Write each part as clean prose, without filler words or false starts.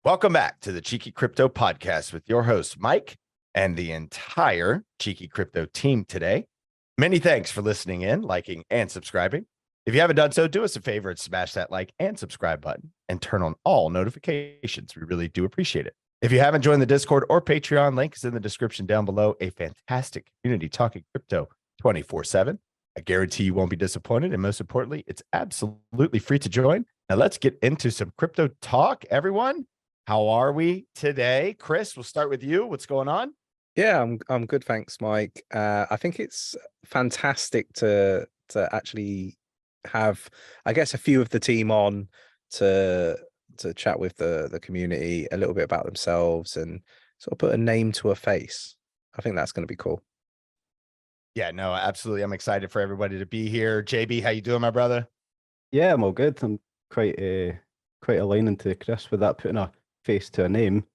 Welcome back to the Cheeky Crypto Podcast with your host, Mike, and the entire Cheeky Crypto team today. Many thanks for listening in, liking, and subscribing. If you haven't done so, do us a favor and smash that like and subscribe button and turn on all notifications. We really do appreciate it. If you haven't joined the Discord or Patreon, link is in the description down below. A fantastic community talking crypto 24/7. I guarantee you won't be disappointed. And most importantly, it's absolutely free to join. Now let's get into some crypto talk, everyone. How are we today? Chris, we'll start with you. What's going on? Yeah, I'm good, thanks, Mike. I think it's fantastic to actually have, I guess, a few of the team on to chat with the community a little bit about themselves and sort of put a name to a face. I think that's going to be cool. Yeah, no, absolutely. I'm excited for everybody to be here. JB, how you doing, my brother? Yeah, I'm all good. I'm quite aligning to Chris with that, putting a face to a name.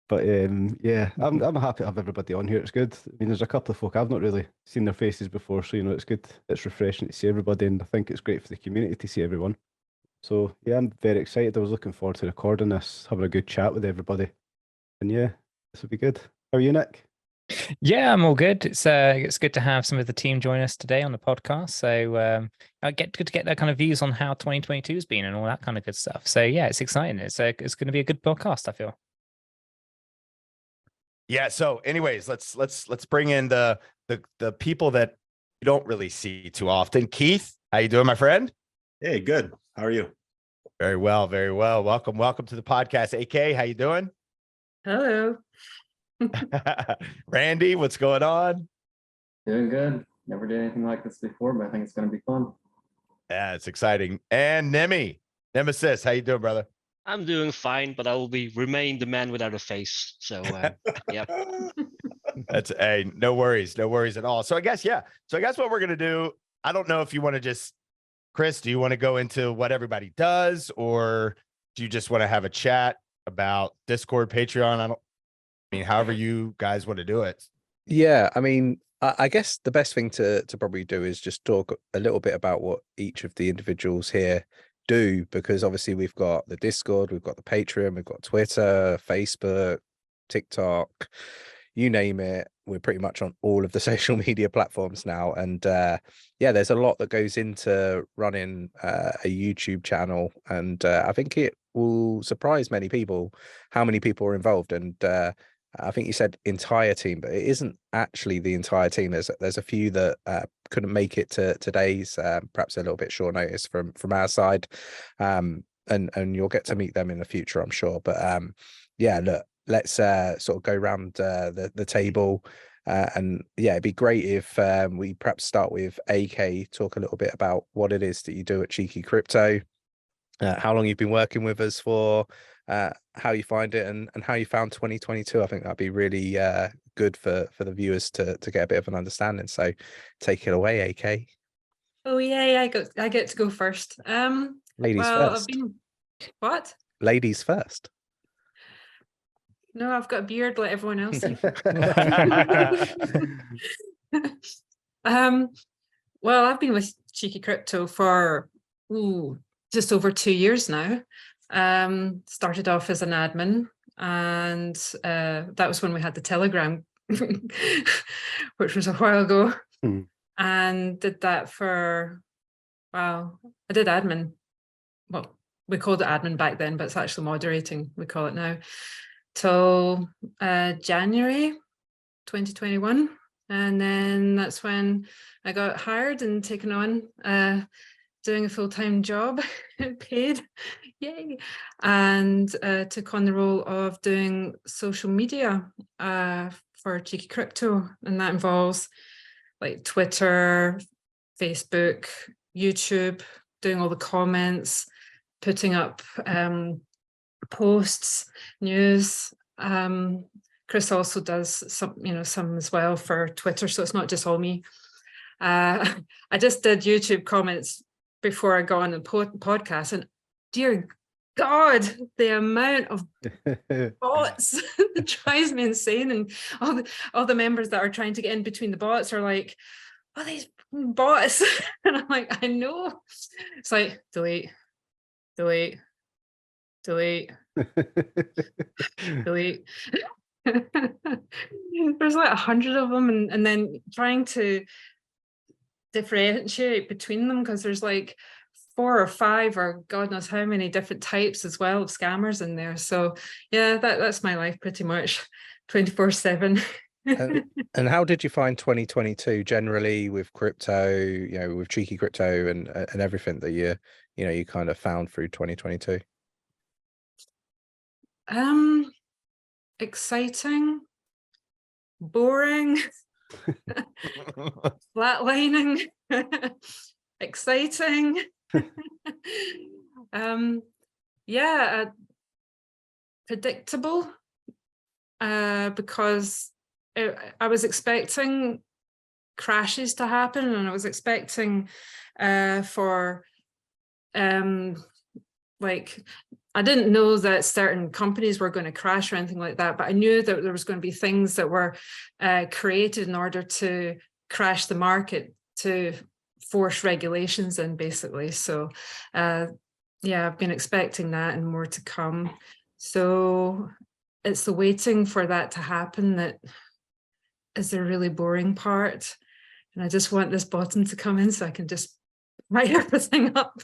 But yeah, I'm happy to have everybody on here. It's good. I mean, there's a couple of folk I've not really seen their faces before, so it's good. It's refreshing to see everybody, and I think it's great for the community to see everyone. So yeah, I'm very excited. I was looking forward to recording this, having a good chat with everybody, and yeah, this will be good. How are you, Nick? Yeah, I'm all good. It's good to have some of the team join us today on the podcast. So good to get their kind of views on how 2022 has been and all that kind of good stuff. So yeah, it's exciting. It's going to be a good podcast, I feel. Yeah. So, anyways, let's bring in the people that you don't really see too often. Keith, how you doing, my friend? Hey, good. How are you? Very well, very well. Welcome to the podcast. AK, how you doing? Hello. Randy, what's going on? Doing good. Never did anything like this before, but I think it's going to be fun. Yeah, it's exciting. And Nemesis, how you doing, brother? I'm doing fine, but I will remain the man without a face. So, yeah. That's no worries at all. So I guess what we're gonna do. I don't know if you want to just, Chris, do you want to go into what everybody does, or do you just want to have a chat about Discord, Patreon? However you guys want to do it. Yeah, I mean, I guess the best thing to probably do is just talk a little bit about what each of the individuals here do, because obviously we've got the Discord, we've got the Patreon, we've got Twitter, Facebook, TikTok, you name it. We're pretty much on all of the social media platforms now. And yeah, there's a lot that goes into running a YouTube channel. And I think it will surprise many people how many people are involved. And I think you said entire team, but it isn't actually the entire team. There's a few that couldn't make it to today's, perhaps a little bit short notice from our side, and you'll get to meet them in the future, I'm sure. But yeah, look, let's sort of go around the table, and yeah, it'd be great if we perhaps start with AK, talk a little bit about what it is that you do at Cheeky Crypto, how long you've been working with us for, how you find it, and how you found 2022. I think that'd be really good for the viewers to get a bit of an understanding. So take it away, AK. Oh yeah, I get to go first. Ladies first. What? Ladies first. No, I've got a beard like everyone else. Well, I've been with Cheeky Crypto for just over 2 years now. Started off as an admin, and that was when we had the Telegram, which was a while ago. And did that for, wow, I did admin. Well, we called it admin back then, but it's actually moderating, we call it now, till January 2021. And then that's when I got hired and taken on doing a full-time job, paid, yay, and took on the role of doing social media for Cheeky Crypto, and that involves like Twitter, Facebook, YouTube, doing all the comments, putting up posts, news. Chris also does some as well for Twitter, so it's not just all me. I just did YouTube comments before I got on the podcast, and dear God, the amount of bots that drives me insane. And all the members that are trying to get in between the bots are like, oh, these bots. And I'm like, I know. It's like, delete, delete. Delete. There's like 100 of them, and then trying to differentiate between them, because there's like 4 or 5 or God knows how many different types as well of scammers in there. So yeah, that's my life pretty much 24/7. And how did you find 2022 generally with crypto, with Cheeky Crypto and everything that you kind of found through 2022? Exciting, boring, flatlining, exciting. Yeah, predictable, because I was expecting crashes to happen, and I was expecting for like, I didn't know that certain companies were going to crash or anything like that, but I knew that there was going to be things that were created in order to crash the market, to force regulations in, basically. So yeah, I've been expecting that and more to come. So it's the waiting for that to happen that is the really boring part. And I just want this bottom to come in so I can just write everything up.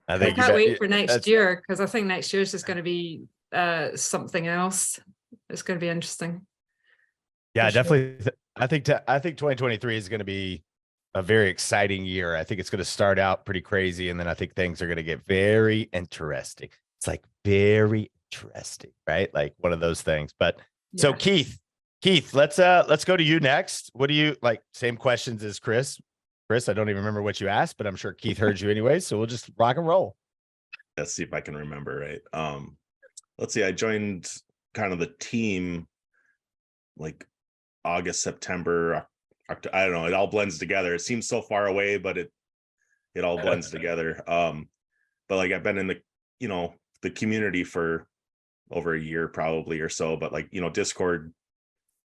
I can't wait for next year, because I think next year is just going to be something else. It's going to be interesting. Yeah, definitely. Sure. I think 2023 is going to be a very exciting year. I think it's going to start out pretty crazy, and then I think things are going to get very interesting. It's like very interesting, right? Like one of those things. But yeah. So Keith, let's go to you next. What do you like? Same questions as Chris. Chris, I don't even remember what you asked, but I'm sure Keith heard you anyway. So we'll just rock and roll. Let's see if I can remember right. Let's see. I joined kind of the team like August, September, October, I don't know. It all blends together. It seems so far away, but it all blends together. But like I've been in the community for over a year probably or so, but like, Discord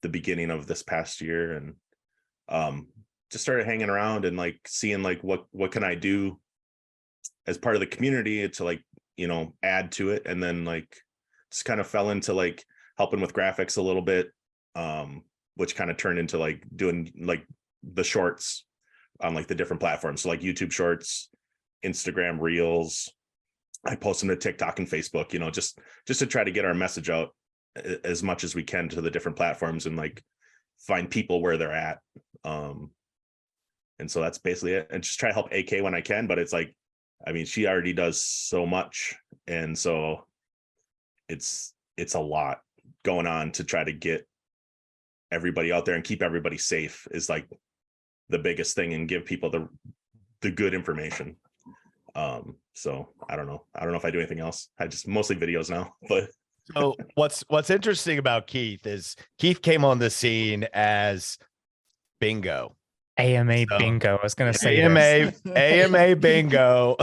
the beginning of this past year, and just started hanging around and like seeing like what can I do as part of the community to like, add to it. And then like just kind of fell into like helping with graphics a little bit, which kind of turned into like doing like the shorts on like the different platforms. So like YouTube shorts, Instagram reels. I post them to TikTok and Facebook, just to try to get our message out as much as we can to the different platforms and like find people where they're at. And so that's basically it. And just try to help AK when I can, but it's like, I mean, she already does so much. And so it's a lot going on to try to get everybody out there and keep everybody safe is like the biggest thing, and give people the good information. So I don't know if I do anything else. I just mostly videos now, but. So what's interesting about Keith is Keith came on the scene as Bingo. AMA Bingo. I was going to say AMA Bingo.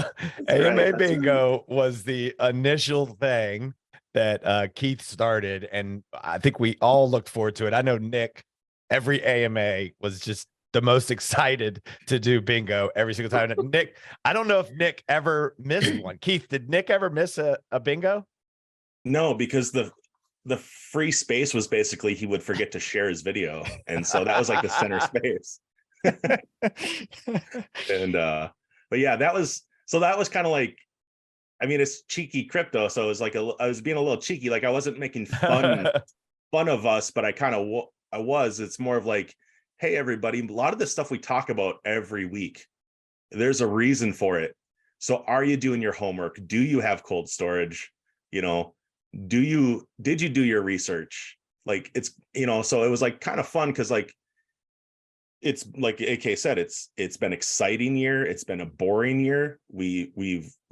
AMA right. Bingo was the initial thing that Keith started, and I think we all looked forward to it. I know Nick, every AMA was just the most excited to do bingo every single time. Nick, I don't know if Nick ever missed one. Keith, did Nick ever miss a bingo? No, because the free space was basically he would forget to share his video, and so that was like the center space. And but yeah, that was kind of like, I mean, it's cheeky crypto, so it was like I was being a little cheeky, like I wasn't making fun of us, but I was. It's more of like, hey everybody, a lot of the stuff we talk about every week, there's a reason for it. So are you doing your homework? Do you have cold storage? Did you do your research? Like it's, so it was like kind of fun, because like it's like AK said, it's been exciting year, it's been a boring year. We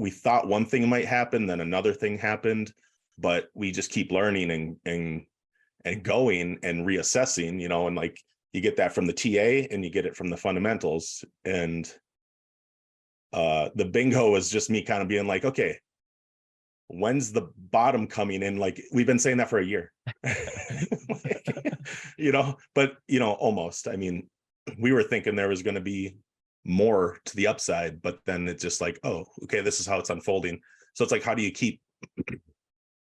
thought one thing might happen, then another thing happened, but we just keep learning and going and reassessing, and like you get that from the TA and you get it from the fundamentals. And the bingo was just me kind of being like, okay, when's the bottom coming in? Like we've been saying that for a year. But almost. I mean, we were thinking there was going to be more to the upside, but then it's just like, oh, okay, this is how it's unfolding. So it's like, how do you keep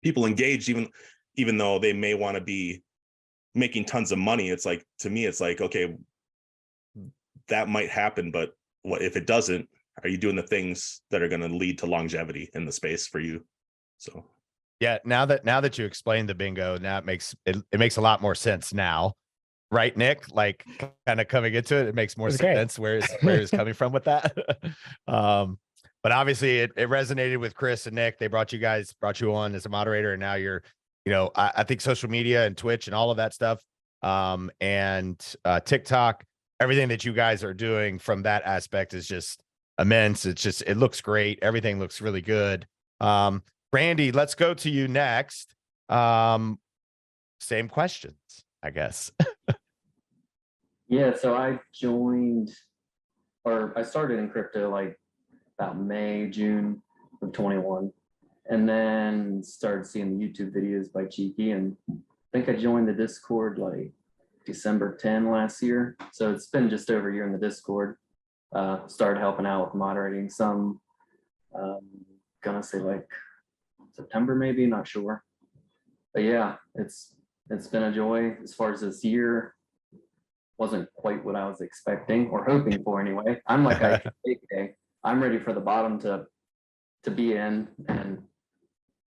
people engaged, even though they may want to be making tons of money? It's like, to me, it's like, okay, that might happen, but what if it doesn't? Are you doing the things that are going to lead to longevity in the space for you? So yeah, now that you explained the bingo, now it makes a lot more sense now, right, Nick? Like, kind of coming into it, it makes more That's great. sense where it's coming from with that. But obviously it resonated with Chris and Nick. They brought you on as a moderator, and now you're, I think social media and Twitch and all of that stuff, and TikTok, everything that you guys are doing from that aspect is just immense. It looks great. Everything looks really good. Randy, let's go to you next. Same questions, I guess. Yeah, so I started in crypto like about May, June of 21, and then started seeing the YouTube videos by Cheeky, and I think I joined the Discord like December 10 last year. So it's been just over a year in the Discord. Started helping out with moderating some, gonna say like September, maybe, not sure. But yeah, it's been a joy. As far as this year, wasn't quite what I was expecting or hoping for anyway. I'm like, I'm ready for the bottom to be in, and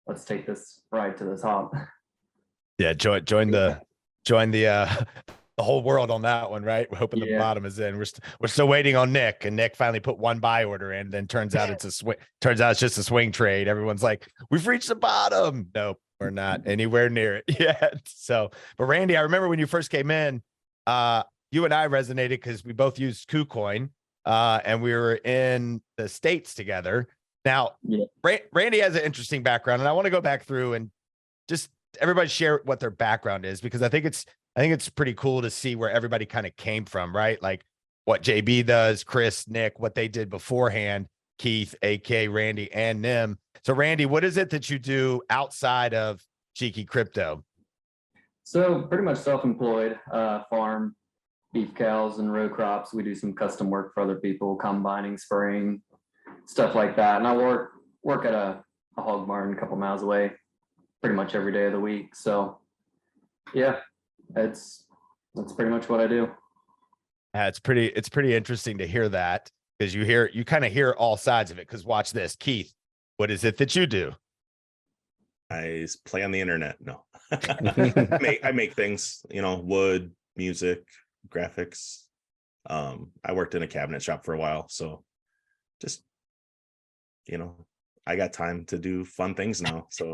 let's take this ride to the top. Yeah, join the whole world on that one, right? We're hoping the bottom is in. We're still waiting on Nick, and Nick finally put one buy order in. Then turns out it's just a swing trade. Everyone's like, we've reached the bottom. Nope, we're not anywhere near it yet. So, but Randy, I remember when you first came in, you and I resonated because we both used KuCoin, and we were in the States together. Now, Randy has an interesting background, and I want to go back through and just everybody share what their background is, because I think it's pretty cool to see where everybody kind of came from, right? Like what JB does, Chris, Nick, what they did beforehand, Keith, AK, Randy, and Nym. So Randy, what is it that you do outside of Cheeky Crypto? So pretty much self-employed, farm beef cows and row crops. We do some custom work for other people, combining, spraying, stuff like that. And I work at a hog barn a couple miles away pretty much every day of the week. So yeah, that's pretty much what I do. It's pretty interesting to hear that, because you kind of hear all sides of it. Because watch this, Keith, what is it that you do? I play on the internet. No, I make things, wood, music, graphics. I worked in a cabinet shop for a while, so just, I got time to do fun things now. So,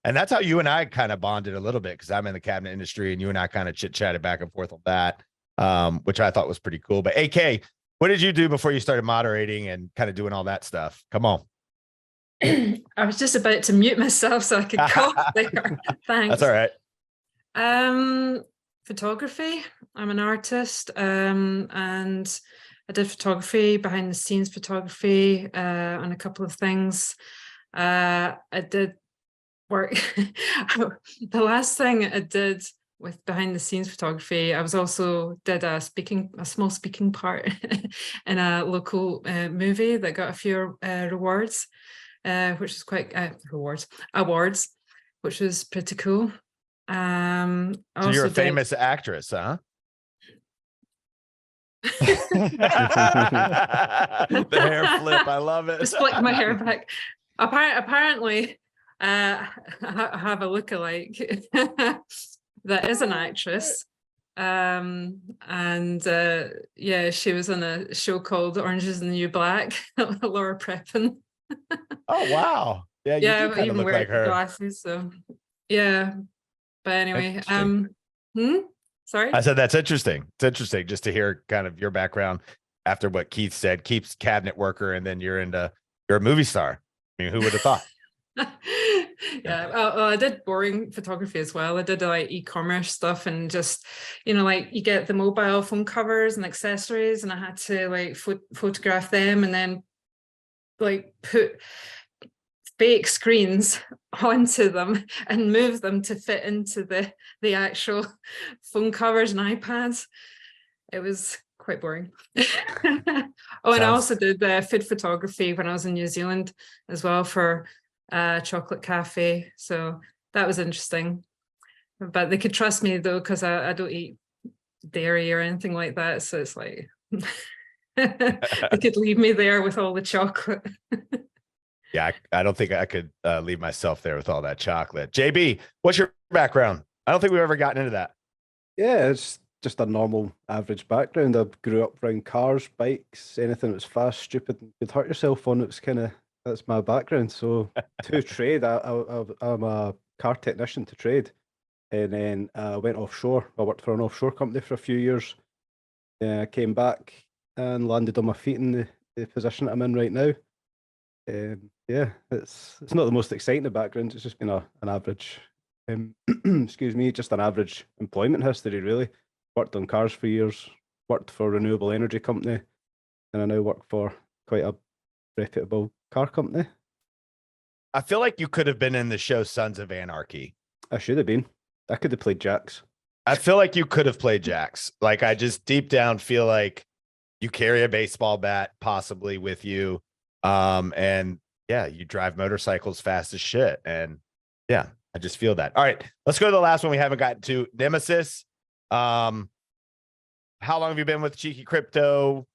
and that's how you and I kind of bonded a little bit, because I'm in the cabinet industry, and you and I kind of chit chatted back and forth on that, which I thought was pretty cool. But AK, what did you do before you started moderating and kind of doing all that stuff? Come on. I was just about to mute myself so I could cough there. Thanks. That's all right. Photography. I'm an artist, and I did photography, behind the scenes photography, on a couple of things. I did work. The last thing I did with behind the scenes photography, I was also did a small speaking part in a local movie that got a few rewards, which is quite awards, which was pretty cool. So you're a famous actress, huh? The hair flip, I love it. Just flick my hair back. Apparently, I have a lookalike that is an actress, and she was in a show called Orange Is the New Black. Laura Prepon. Oh wow! Yeah, you do kind of look like her. Glasses, so yeah. But anyway, sorry. I said that's interesting. It's interesting just to hear kind of your background after what Keith said. Keith's cabinet worker, and then you're a movie star. I mean, who would have thought? Yeah, I did boring photography as well. I did like e-commerce stuff, and just like you get the mobile phone covers and accessories, and I had to like photograph them and then like put fake screens onto them and move them to fit into the actual phone covers and iPads. It was quite boring. Oh, and I also did food photography when I was in New Zealand as well for chocolate cafe. So that was interesting. But they could trust me though, because I don't eat dairy or anything like that. So it's like they could leave me there with all the chocolate. Yeah, I don't think I could leave myself there with all that chocolate. JB, what's your background? I don't think we've ever gotten into that. Yeah, it's just a normal average background. I grew up around cars, bikes, anything that was fast, stupid, and you'd hurt yourself on. It was kind of, that's my background. So to trade, I'm a car technician to trade. And then I went offshore. I worked for an offshore company for a few years. I came back and landed on my feet in the position that I'm in right now. Yeah, it's not the most exciting of backgrounds. It's just been an average, excuse me, just an average employment history, really. Worked on cars for years, worked for a renewable energy company, and I now work for quite a reputable car company. I feel like you could have been in the show Sons of Anarchy. I should have been. I could have played Jax. I feel like you could have played Jax. Like, I just deep down feel like you carry a baseball bat possibly with you. And yeah, you drive motorcycles fast as shit. And yeah, I just feel that. All right, let's go to the last one we haven't gotten to. Nemesis. How long have you been with Cheeky Crypto?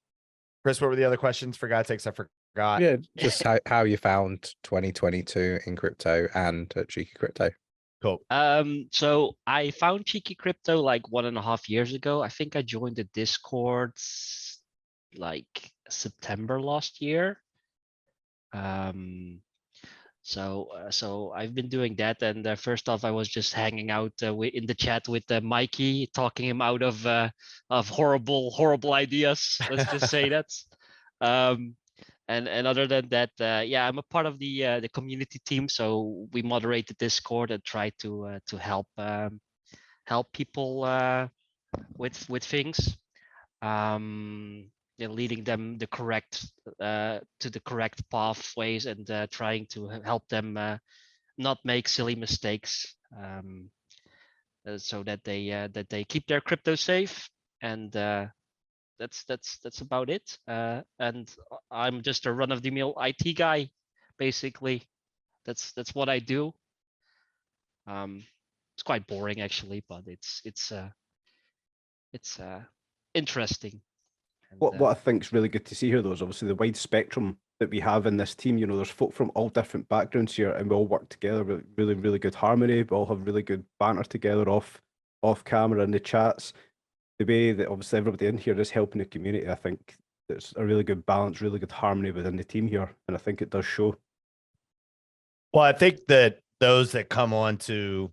Chris, what were the other questions? For God's sakes, I forgot. Yeah, just how you found 2022 in crypto and at Cheeky Crypto. Cool. So I found Cheeky Crypto like 1.5 years ago. I think I joined the Discord like September last year. So I've been doing that, and first off, I was just hanging out in the chat with Mikey, talking him out of horrible ideas. Let's just say that. And other than that, yeah, I'm a part of the community team, so we moderate the Discord and try to help people with things. Leading them the correct to the correct pathways, and trying to help them not make silly mistakes, so that they keep their crypto safe. And that's about it. And I'm just a run-of-the-mill IT guy, basically. That's what I do. It's quite boring actually, but it's interesting. What I think is really good to see here, though, is obviously the wide spectrum that we have in this team. You know, there's folk from all different backgrounds here, and we all work together with really good harmony. We all have really good banter together off camera in the chats. The way that obviously everybody in here is helping the community, I think it's a really good balance, really good harmony within the team here, and I think it does show. Well, I think that those that come on to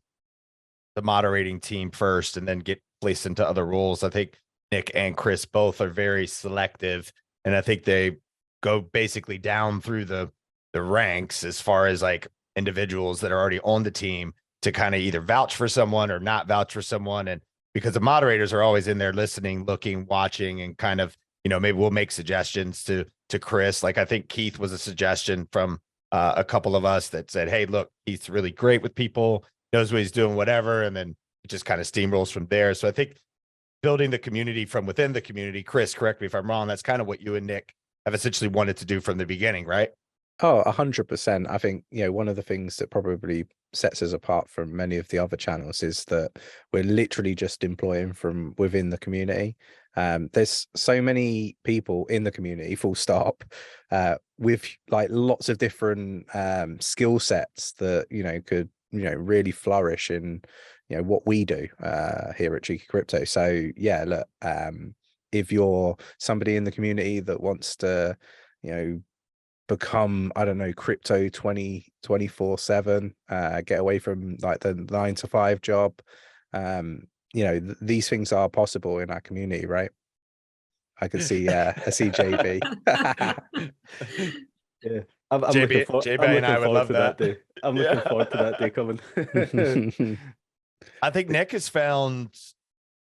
the moderating team first and then get placed into other roles, I think Nick and Chris both are very selective, and I think they go basically down through the ranks as far as like individuals that are already on the team to kind of either vouch for someone or not vouch for someone. And because the moderators are always in there listening, looking, watching, and kind of, you know, maybe we'll make suggestions to Chris. Like, I think Keith was a suggestion from a couple of us that said, hey, look, Keith's really great with people, knows what he's doing, whatever. And then it just kind of steamrolls from there. So I think building the community from within the community, Chris, correct me if I'm wrong, that's kind of what you and Nick have essentially wanted to do from the beginning, right? Oh, 100%. I think, you know, one of the things that probably sets us apart from many of the other channels is that we're literally just employing from within the community. There's so many people in the community, full stop, with like lots of different skill sets that, you know, could, you know, really flourish in, you know, what we do here at Cheeky Crypto. So yeah, look, if you're somebody in the community that wants to, you know, become, I don't know, crypto 24/7, get away from like the 9-to-5 job, you know, these things are possible in our community, right? I could see I see JB. Yeah, I'm looking forward to that day. I'm looking forward to that day coming. I think Nick has found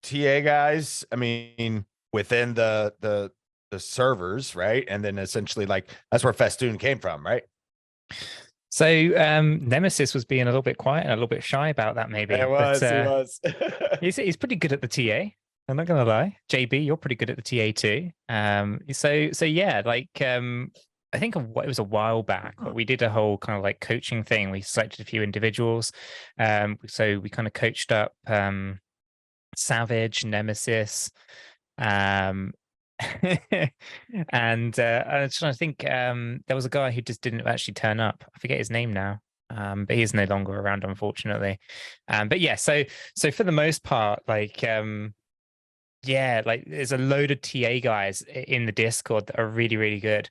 TA guys, I mean, within the servers, right? And then essentially, like, that's where Festoon came from, right? So Nemesis was being a little bit quiet and a little bit shy about that, maybe. He was. he's pretty good at the TA. I'm not gonna lie, JB, you're pretty good at the TA too. So yeah, like I think it was a while back, but we did a whole kind of like coaching thing. We selected a few individuals. So we kind of coached up Savage, Nemesis, and I was trying to think. There was a guy who just didn't actually turn up. I forget his name now. But he's no longer around, unfortunately. But yeah, so for the most part, like yeah, like there's a load of TA guys in the Discord that are really, really good.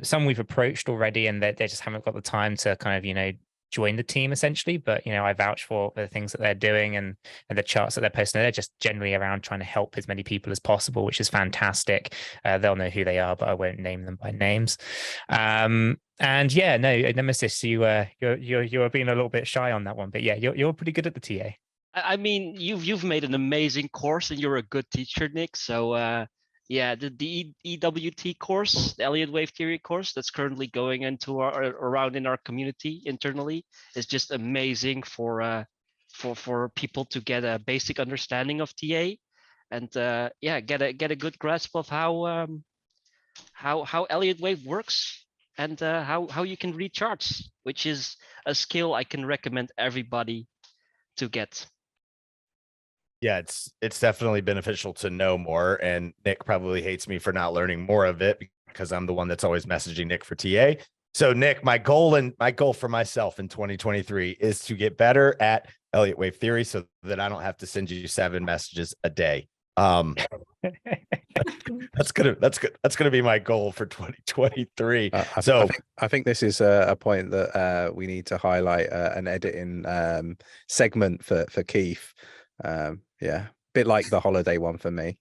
Some we've approached already, and they just haven't got the time to kind of, you know, join the team essentially. But you know, I vouch for the things that they're doing and the charts that they're posting. They're just generally around trying to help as many people as possible, which is fantastic. They'll know who they are, but I won't name them by names. And yeah, no, Nemesis, you're being a little bit shy on that one, but yeah, you're pretty good at the TA. I mean, you've made an amazing course, and you're a good teacher, Nick. So yeah, the EWT course, the Elliott Wave Theory course, that's currently going into around in our community internally, is just amazing for people to get a basic understanding of TA, and yeah, get a good grasp of how Elliott Wave works, and how you can read charts, which is a skill I can recommend everybody to get. Yeah, it's definitely beneficial to know more. And Nick probably hates me for not learning more of it because I'm the one that's always messaging Nick for TA. So Nick, my goal for myself in 2023 is to get better at Elliott Wave Theory so that I don't have to send you 7 messages a day. That's gonna be my goal for 2023. I think this is a point that we need to highlight, an editing segment for Keith. Yeah, bit like the holiday one for me.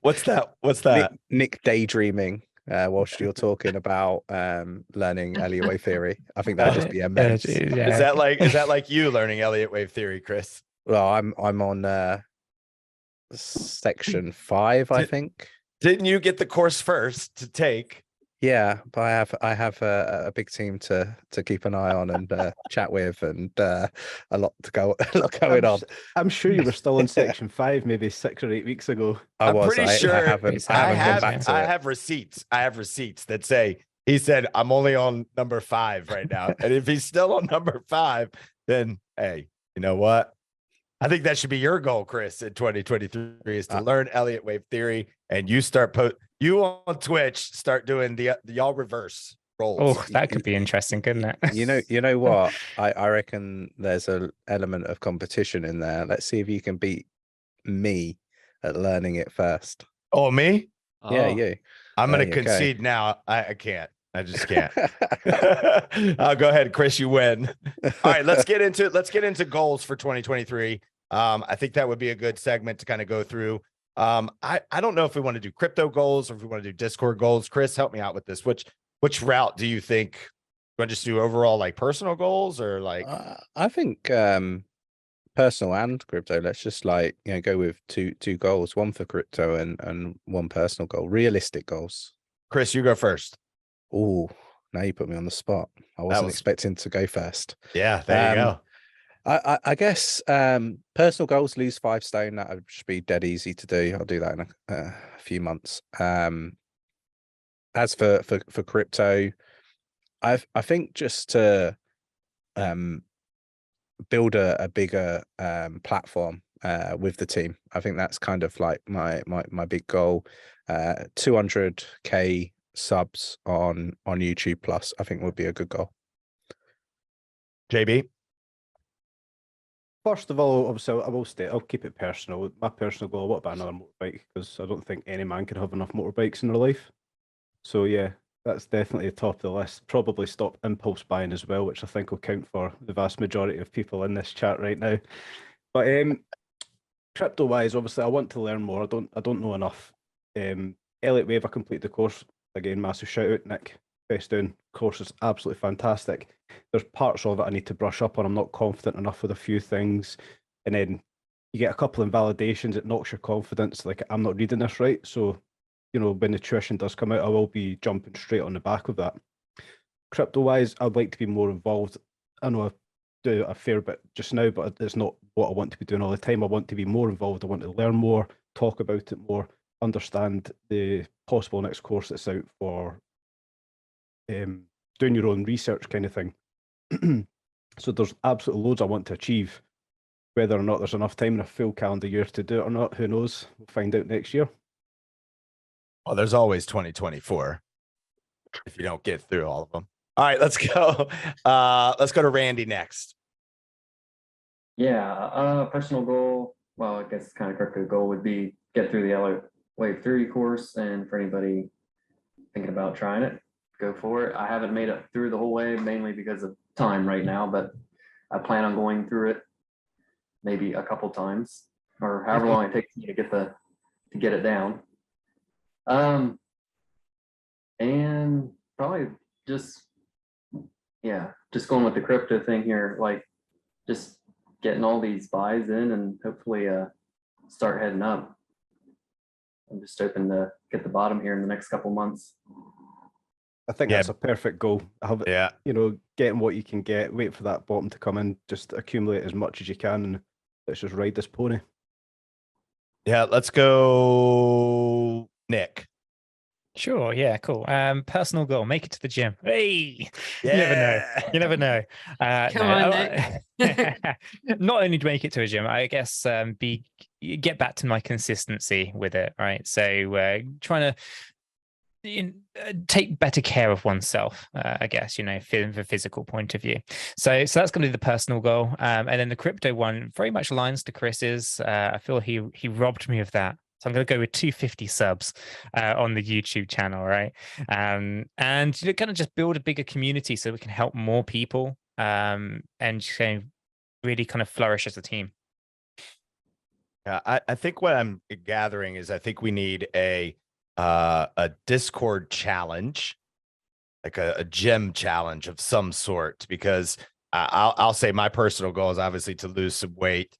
What's that? Nick daydreaming whilst you're talking about learning Elliott Wave Theory. I think that'd just be immense. Yeah. Is that like you learning Elliott Wave Theory, Chris? Well, I'm on section 5, I think. Didn't you get the course first to take? Yeah, but I have a big team to keep an eye on and chat with, and a lot going on. I'm sure you were still in section 5 maybe 6 or 8 weeks ago. I'm pretty sure I haven't gone back to it. I have receipts that say he said I'm only on number 5 right now. And if he's still on number 5, then hey, you know what? I think that should be your goal, Chris, in 2023 is to learn Elliott Wave Theory, and you start you on Twitch start doing the y'all reverse roles. Oh, that could be interesting, couldn't it? You know what? I reckon there's an element of competition in there. Let's see if you can beat me at learning it first. Oh, me? Yeah, you. I'm gonna concede now. I can't. I just can't. I'll go ahead, Chris. You win. All right, let's get into goals for 2023. I think that would be a good segment to kind of go through. I don't know if we want to do crypto goals or if we want to do Discord goals. Chris, help me out with this. Which route do you think? Do you want to just do overall like personal goals or like? I think personal and crypto. Let's just like go with two goals, one for crypto and one personal goal. Realistic goals. Chris, you go first. Oh, now you put me on the spot. I wasn't expecting to go first. Yeah, there you go. I guess personal goals, lose 5 stone. That should be dead easy to do. I'll do that in a few months. As for crypto, I think just to build a bigger platform with the team. I think that's kind of like my big goal. 200k subs on YouTube Plus, I think would be a good goal. JB. First of all, obviously, I will state, I'll keep it personal. My personal goal, what about another motorbike? Because I don't think any man can have enough motorbikes in their life. So yeah, that's definitely the top of the list. Probably stop impulse buying as well, which I think will count for the vast majority of people in this chat right now. But crypto wise, obviously, I want to learn more. I don't know enough. Elliott Wave, I completed the course. Again, massive shout out, Nick. Best doing course is absolutely fantastic. There's parts of it I need to brush up on. I'm not confident enough with a few things, and then you get a couple of invalidations. It knocks your confidence. Like, I'm not reading this right, so when the tuition does come out, I will be jumping straight on the back of that. Crypto wise, I'd like to be more involved. I know do a fair bit just now, but it's not what I want to be doing all the time. I want to be more involved. I want to learn more, talk about it more, understand the possible next course that's out for doing your own research kind of thing. So there's absolutely loads I want to achieve. Whether or not there's enough time in a full calendar year to do it or not, who knows? We'll find out next year. Well, there's always 2024 if you don't get through all of them. All right, let's go. Let's go to Randy next. Yeah, personal goal, well, I guess kind of crypto goal would be get through the LA Wave 3 course, and for anybody thinking about trying it, go for it. I haven't made it through the whole way, mainly because of time right now, but I plan on going through it maybe a couple times, or however long it takes me to get it down. And probably just going with the crypto thing here, like just getting all these buys in and hopefully start heading up. I'm just hoping to get the bottom here in the next couple months. I think that's a perfect goal. Have it, Yeah. you know, getting what you can get, wait for that bottom to come in, just accumulate as much as you can, and let's just ride this pony. Yeah, let's go, Nick. Sure. Yeah. Cool. Personal goal: make it to the gym. Hey, Yeah. you never know. You never know. Come on, Nick. Not only to make it to a gym, I guess get back to my consistency with it. Right. So trying to take better care of oneself, I guess, you know, from a physical point of view. So that's going to be the personal goal. And then the crypto one very much aligns to Chris's. I feel he robbed me of that. So I'm going to go with 250 subs on the YouTube channel, right? And you know, kind of just build a bigger community so we can help more people and really kind of flourish as a team. Yeah, I think what I'm gathering is I think we need a Discord challenge, like a gym challenge of some sort, because I'll say my personal goal is obviously to lose some weight,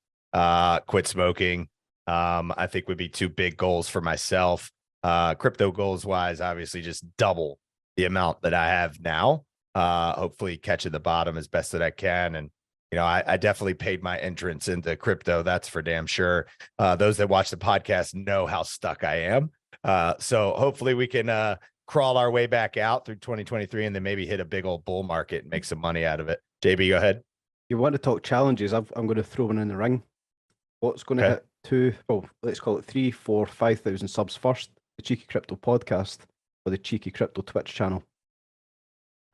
quit smoking. I think would be two big goals for myself. Crypto goals wise, obviously just double the amount that I have now. Hopefully catching the bottom as best that I can. And, you know, I definitely paid my entrance into crypto. That's for damn sure. Those that watch the podcast know how stuck I am. So hopefully we can crawl our way back out through 2023 and then maybe hit a big old bull market and make some money out of it. JB, go ahead. You want to talk challenges? I'm going to throw one in the ring. What's going to hit let's call it 3,000, 4,000, 5,000 subs first? The Cheeky Crypto podcast or the Cheeky Crypto Twitch channel?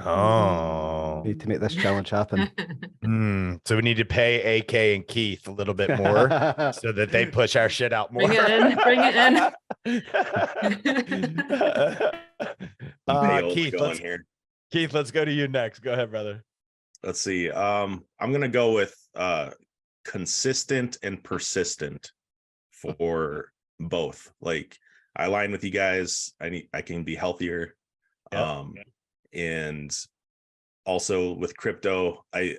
Oh, Need to make this challenge happen. So we need to pay AK and Keith a little bit more so that they push our shit out more. Bring it in. Keith, let's go to you next. Go ahead, brother. Let's see. I'm gonna go with consistent and persistent for both. Like, I align with you guys. I can be healthier. And also with crypto, I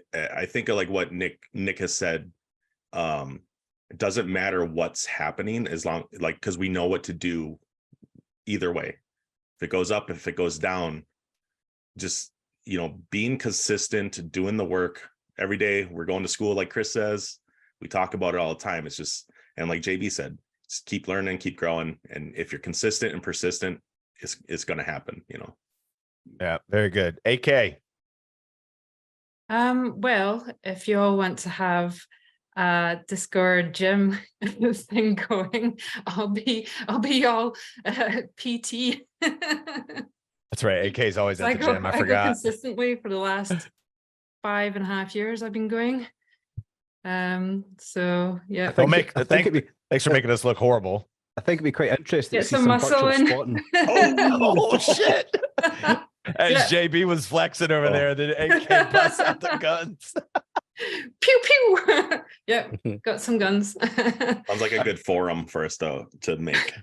think of like what Nick has said. It doesn't matter what's happening as long, like, because we know what to do either way. If it goes up, if it goes down, just, you know, being consistent, doing the work every day. We're going to school, like Chris says. We talk about it all the time. It's just, and like JB said, just keep learning, keep growing. And if you're consistent and persistent, it's going to happen, you know? Yeah, very good. AK. Well, if you all want to have a Discord gym thing going, I'll be all PT. That's right. AK is always at the gym. I go forgot. Consistently for the last 5.5 years I've been going. So yeah. Thanks for making us look horrible. I think it'd be quite interesting Get to see some muscle in. spotting. Oh shit. As JB was flexing over there, the AK busts out the guns. Pew pew. Yep, got some guns. Sounds like a good forum for us to make.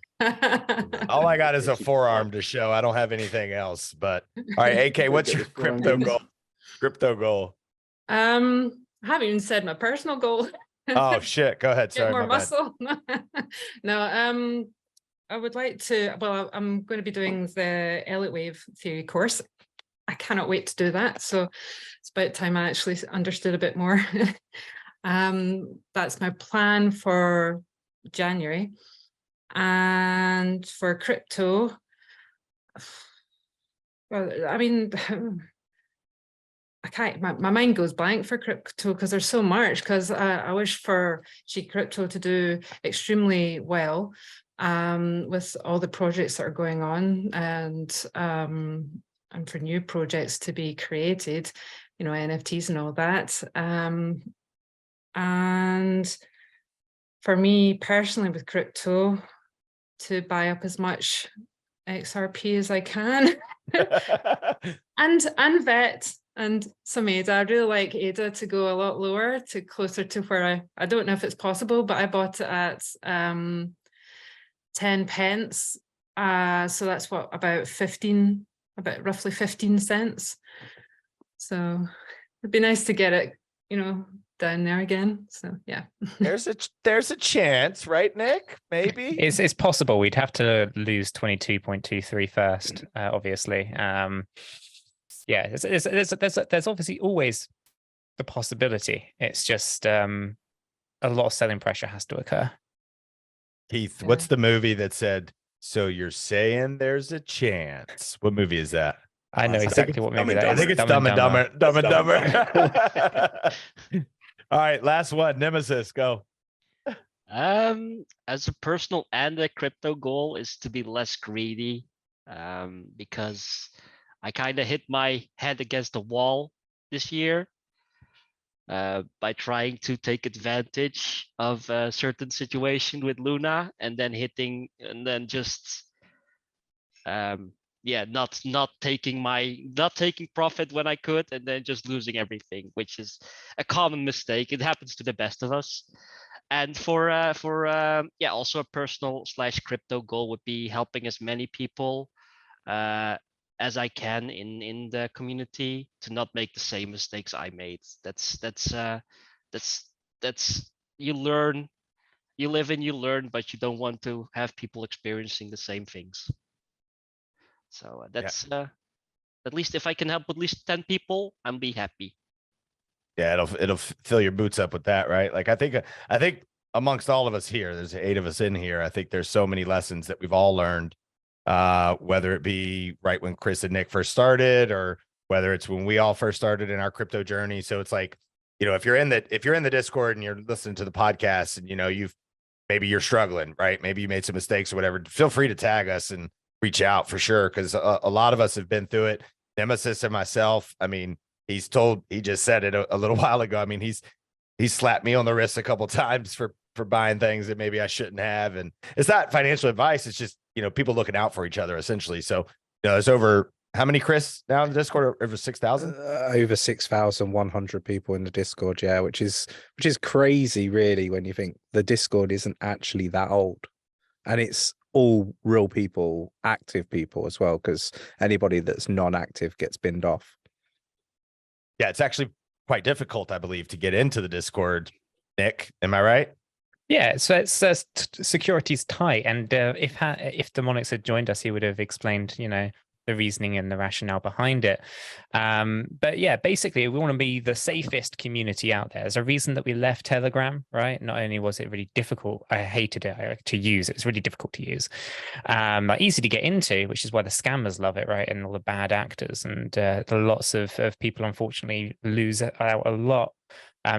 All I got is a forearm to show. I don't have anything else. But all right, AK, what's your crypto goal? Crypto goal. I haven't even said my personal goal. Oh shit! Go ahead. Sorry, Get more muscle. No, I would like to. Well, I'm going to be doing the Elliott Wave theory course, I cannot wait to do that. So it's about time I actually understood a bit more. That's my plan for January. And for crypto, well, I mean, I can't, my mind goes blank for crypto because there's so much, because I wish for Cheeky Crypto to do extremely well with all the projects that are going on, and for new projects to be created, you know, NFTs and all that. And for me personally with crypto, to buy up as much XRP as I can. and vet and some ADA. I'd really like ADA to go a lot lower, to closer to where I don't know if it's possible, but I bought it at 10 pence. So that's what, about roughly 15 cents. So it'd be nice to get it, you know, down there again. So yeah. There's a chance, right, Nick? Maybe it's possible. We'd have to lose 22.23 first, obviously. Yeah, there's obviously always the possibility. It's just a lot of selling pressure has to occur. Keith, what's the movie that said, "So you're saying there's a chance"? What movie is that? I know exactly what movie that is. I think it's Dumb and Dumber. Dumb and Dumber. All right, last one. Nemesis, go. As a personal and a crypto goal is to be less greedy, because I kind of hit my head against the wall this year by trying to take advantage of a certain situation with Luna, and then just not taking profit when I could, and then just losing everything, which is a common mistake. It happens to the best of us. And for also a personal / crypto goal would be helping as many people as I can in the community to not make the same mistakes I made. That's you learn, you live and you learn, but you don't want to have people experiencing the same things. So that's at least if I can help at least 10 people, I'll be happy. Yeah, it'll fill your boots up with that, right? Like I think amongst all of us here, there's 8 of us in here. I think there's so many lessons that we've all learned, whether it be right when Chris and Nick first started, or whether it's when we all first started in our crypto journey. So it's like, you know, if you're in the Discord and you're listening to the podcast, and you know maybe you're struggling, right? Maybe you made some mistakes or whatever. Feel free to tag us and reach out for sure, because a lot of us have been through it. Nemesis and myself, I mean, he just said it a little while ago. I mean, he's slapped me on the wrist a couple times for buying things that maybe I shouldn't have. And it's not financial advice. It's just, you know, people looking out for each other essentially. So, you know, there's over how many, Chris, now in the Discord? Over 6,000? Over 6,100 people in the Discord. Yeah. Which is crazy really, when you think the Discord isn't actually that old, and it's all real people, active people as well, because anybody that's non-active gets binned off. Yeah, it's actually quite difficult, I believe, to get into the Discord. Nick, am I right? Yeah, so it's security's tight, and if 𝗕𝗪𝗧𝗋𝗋 had joined us, he would have explained, you know, the reasoning and the rationale behind it. But yeah, basically, we want to be the safest community out there. There's a reason that we left Telegram, right? Not only was it really difficult, I hated it to use. It was really difficult to use, easy to get into, which is why the scammers love it, right? And all the bad actors, and lots of people unfortunately lose out a lot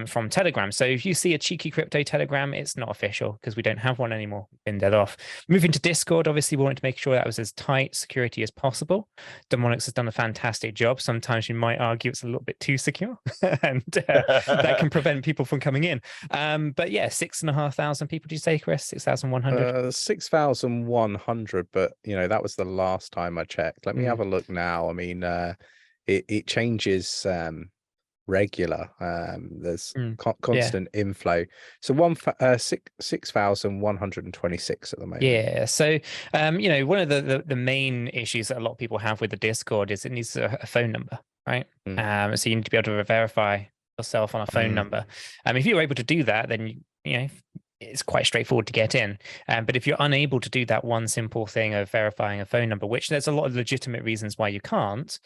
from Telegram. So if you see a Cheeky Crypto Telegram, it's not official because we don't have one anymore. We've been dead off. Moving to Discord, obviously we wanted to make sure that was as tight security as possible. 𝗕𝗪𝗧𝗋𝗋 has done a fantastic job. Sometimes you might argue it's a little bit too secure and that can prevent people from coming in. But yeah, 6,500 people, did you say, Chris? 6,100? 6,100, but you know, that was the last time I checked. Let me have a look now. I mean, it changes regular. There's constant inflow. So 6,126 at the moment. Yeah. So you know, one of the main issues that a lot of people have with the Discord is it needs a phone number, right? So you need to be able to verify yourself on a phone number. If you're able to do that, then you know, it's quite straightforward to get in. But if you're unable to do that one simple thing of verifying a phone number, which there's a lot of legitimate reasons why you can't,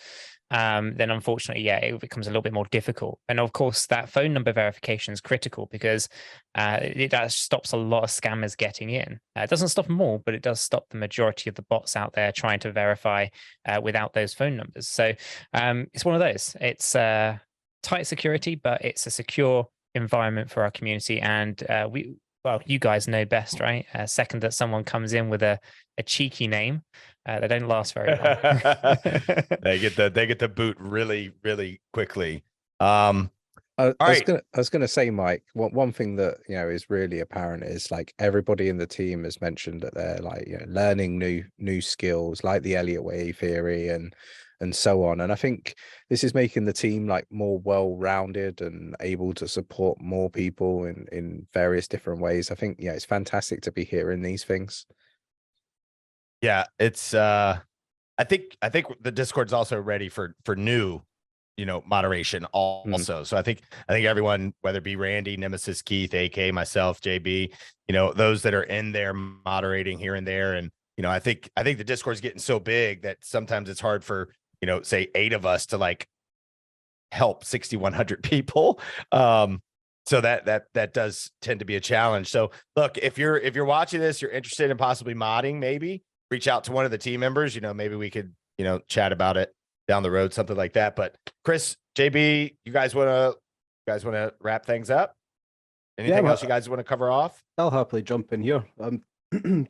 then unfortunately, yeah, it becomes a little bit more difficult. And of course, that phone number verification is critical because that stops a lot of scammers getting in. It doesn't stop them all, but it does stop the majority of the bots out there trying to verify without those phone numbers. So it's one of those. It's tight security, but it's a secure environment for our community. And well, you guys know best, right? Second that someone comes in with a cheeky name, they don't last very long. They get the boot really, really quickly. I was gonna say, Mike, one thing that is really apparent is like everybody in the team has mentioned that they're like learning new skills like the Elliott wave theory and so on. And I think this is making the team like more well-rounded and able to support more people in various different ways. I think it's fantastic to be hearing these things. Yeah, it's I think the Discord's also ready for new moderation also. So I think everyone, whether it be Randy, Nemesis, Keith, AK, myself, JB, those that are in there moderating here and there. And I think the Discord's getting so big that sometimes it's hard for say 8 of us to like help 6,100 people. So that does tend to be a challenge. So look, if you're watching this, you're interested in possibly modding, maybe reach out to one of the team members. Maybe we could chat about it down the road, something like that. But Chris, JB, you guys want to wrap things up? Anything else you guys want to cover off? I'll happily jump in here.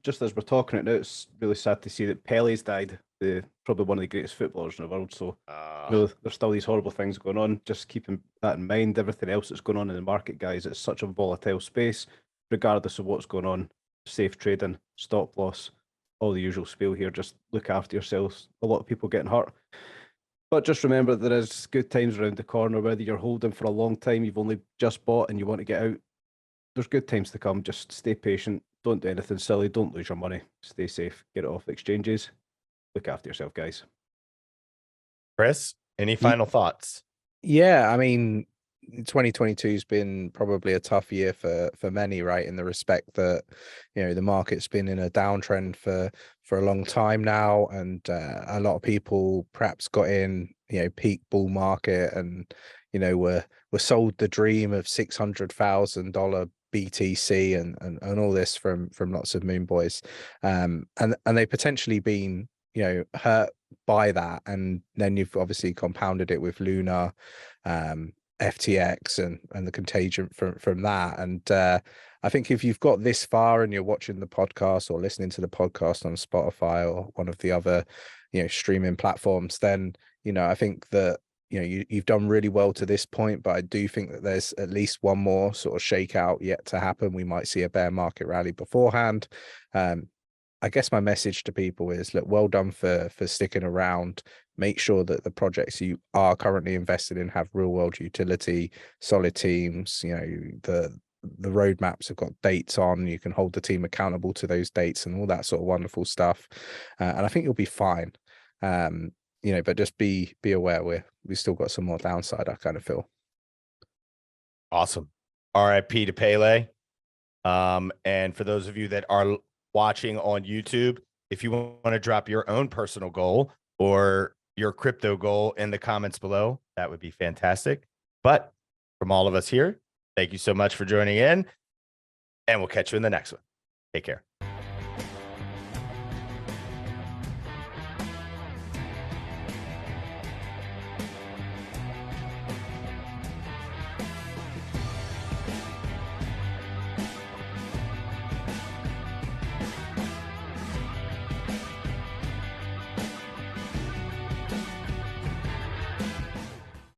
Just as we're talking it now, it's really sad to see that Pele's died, probably one of the greatest footballers in the world. So there's still these horrible things going on. Just keeping that in mind. Everything else that's going on in the market, guys, it's such a volatile space. Regardless of what's going on, safe trading, stop loss, all the usual spiel here. Just look after yourselves. A lot of people getting hurt. But just remember, there is good times around the corner. Whether you're holding for a long time, you've only just bought and you want to get out, there's good times to come. Just stay patient. Don't do anything silly. Don't lose your money. Stay safe. Get it off exchanges. Look after yourself, guys. Chris, any final thoughts? Yeah, I mean, 2022 has been probably a tough year for many, right? In the respect that the market's been in a downtrend for a long time now, and a lot of people perhaps got in peak bull market and were sold the dream of $600,000 BTC and all this from lots of moon boys, and they potentially been hurt by that, and then you've obviously compounded it with Luna, FTX and the contagion from that. And I think if you've got this far and you're watching the podcast or listening to the podcast on Spotify or one of the other streaming platforms, then I think that you've done really well to this point. But I do think that there's at least one more sort of shakeout yet to happen. We might see a bear market rally beforehand. I guess my message to people is, look, well done for sticking around. Make sure that the projects you are currently invested in have real world utility, solid teams. The roadmaps have got dates on. You can hold the team accountable to those dates and all that sort of wonderful stuff. And I think you'll be fine. But just be aware we've still got some more downside, I kind of feel. Awesome. RIP to Pele. And for those of you that are watching on YouTube, if you want to drop your own personal goal or your crypto goal in the comments below, that would be fantastic. But from all of us here, thank you so much for joining in, and we'll catch you in the next one. Take care.